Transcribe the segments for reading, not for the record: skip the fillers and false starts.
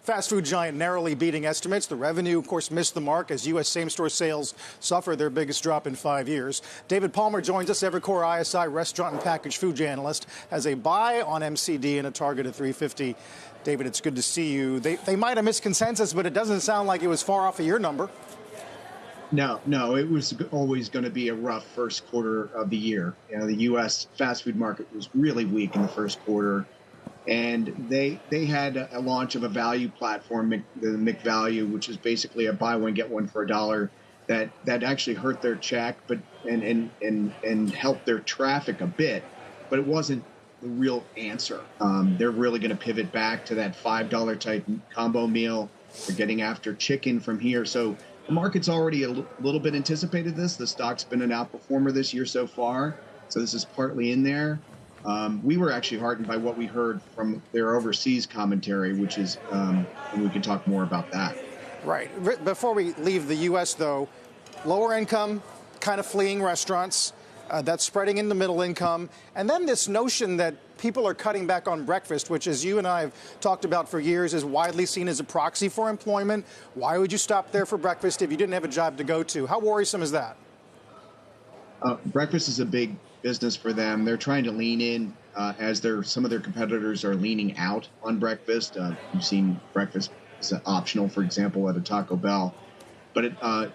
Fast food giant narrowly beating estimates. The revenue, of course, missed the mark as U.S. same-store sales suffer their biggest drop in 5 years. David Palmer joins us, Evercore ISI restaurant and packaged food analyst, has a buy on MCD and a target at 350. David, it's good to see you. They might have missed consensus, but it doesn't sound like it was far off of your number. No, it was always going to be a rough first quarter of the year. You know, the U.S. fast food market was really weak in the first quarter, and they had a launch of a value platform, the McValue, which is basically a buy one get one for $1 that actually hurt their check, but and helped their traffic a bit, but it wasn't the real answer. They're really going to pivot back to that $5 type combo meal. They're getting after chicken from here, so. The market's already a little bit anticipated this. The stock's been an outperformer this year so far, so this is partly in there. We were actually heartened by what we heard from their overseas commentary, which is, and we can talk more about that. Right. Before we leave the U.S., though, lower income, kind of fleeing restaurants, that's spreading into middle income. And then this notion that people are cutting back on breakfast, which, as you and I have talked about for years, is widely seen as a proxy for employment. Why would you stop there for breakfast if you didn't have a job to go to? How worrisome is that? Breakfast is a big business for them. They're trying to lean in as some of their competitors are leaning out on breakfast. You've seen breakfast is optional, for example, at a Taco Bell. But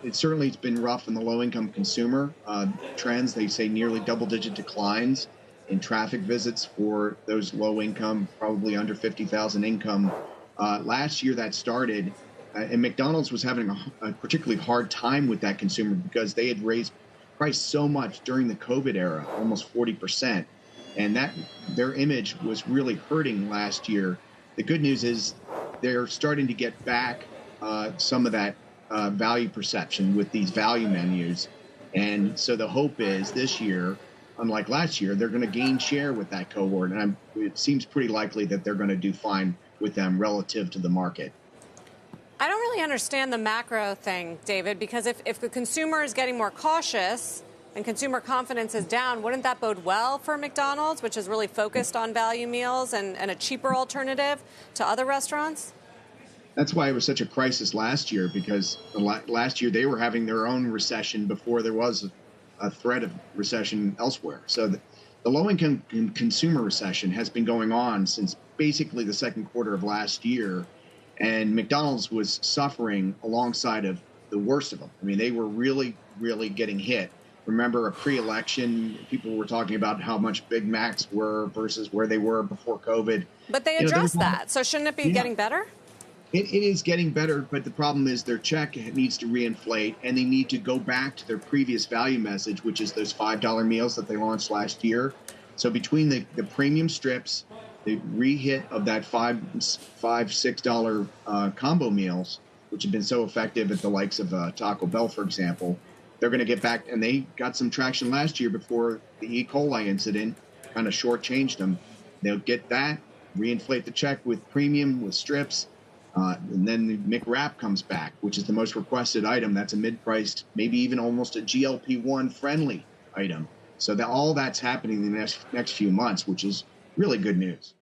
it certainly has been rough in the low-income consumer trends. They say nearly double-digit declines in traffic visits for those low-income, probably under 50,000 income. Last year that started, and McDonald's was having a particularly hard time with that consumer because they had raised price so much during the COVID era, almost 40%, and that their image was really hurting last year. The good news is they're starting to get back some of that value perception with these value menus. And so the hope is this year, unlike last year, they're going to gain share with that cohort. And it seems pretty likely that they're going to do fine with them relative to the market. I don't really understand the macro thing, David, because if the consumer is getting more cautious and consumer confidence is down, wouldn't that bode well for McDonald's, which is really focused on value meals and a cheaper alternative to other restaurants? That's why it was such a crisis last year, because last year they were having their own recession before there was a threat of recession elsewhere. So the low-income consumer recession has been going on since basically the second quarter of last year, and McDonald's was suffering alongside of the worst of them. I mean, they were really, really getting hit. Remember, a pre-election, people were talking about how much Big Macs were versus where they were before COVID. But they addressed that, so shouldn't it be getting better? It is getting better, but the problem is their check needs to reinflate, and they need to go back to their previous value message, which is those $5 meals that they launched last year. So between the premium strips, the re-hit of that $6 combo meals, which have been so effective at the likes of Taco Bell, for example, they're going to get back, and they got some traction last year before the E. coli incident kind of shortchanged them. They'll get that, reinflate the check with premium, with strips. And then the McWrap comes back, which is the most requested item. That's a mid-priced, maybe even almost a GLP-1 friendly item. So all that's happening in the next few months, which is really good news.